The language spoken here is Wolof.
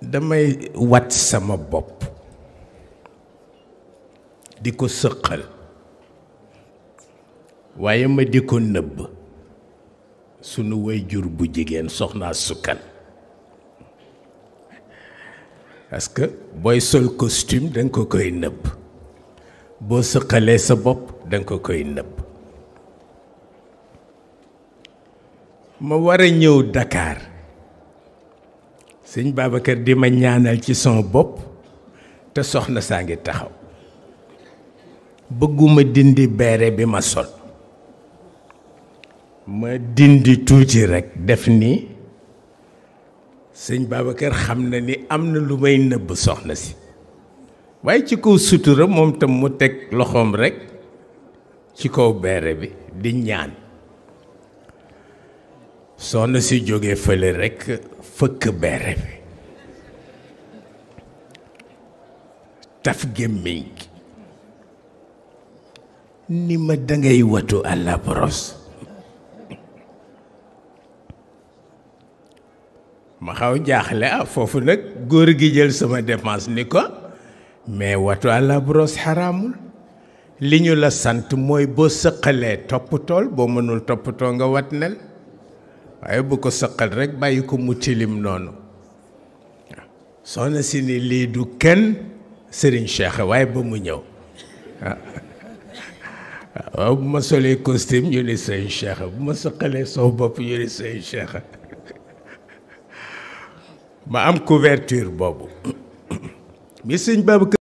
damay wat sama bopp di ko sëqal waaye ma di ko nëbb sunu waajur bu jigéen Sokhna Sukkan parce que booy sol costume danga ko koy nëbb boo sëqalee sa bopp danga ko koy nëbb ma war a ñëw Dakar sëñ Babacar di ma ñaanal ci son bopp te soxna saa ngi taxaw bëgguma dindi beere bi ma sol ma dindi tuuti rekk def ni sëñ Babacar xam na ni am na lu may nëbb soxna si waaye ci kaw sutura moom tam mu teg loxoom rekk ci kaw beere bi di ñaan soxna si jóge fële rekk fëkk beere bi taf gémmiñ gi ni ma dangay watu à la brosse ma xaw jaaxle foofu nag góor gi jël sama dépense ni ko mais watu à la brosse xaraamul li ñu la sant mooy boo sëqalee toppatool boo mënul toppatoo nga wat nel waaye bu ko sëqal rekk bàyyi ko mu tilim noonu soxna si ni lii du kenn Serigne Cheikh waaye ba mu ñëw waaw bu ma solee costume ñu ni Serigne Cheikh bu ma sëqalee soo bopp ñu ni Serigne Cheikh ma am couverture boobu mi sëñ Babacar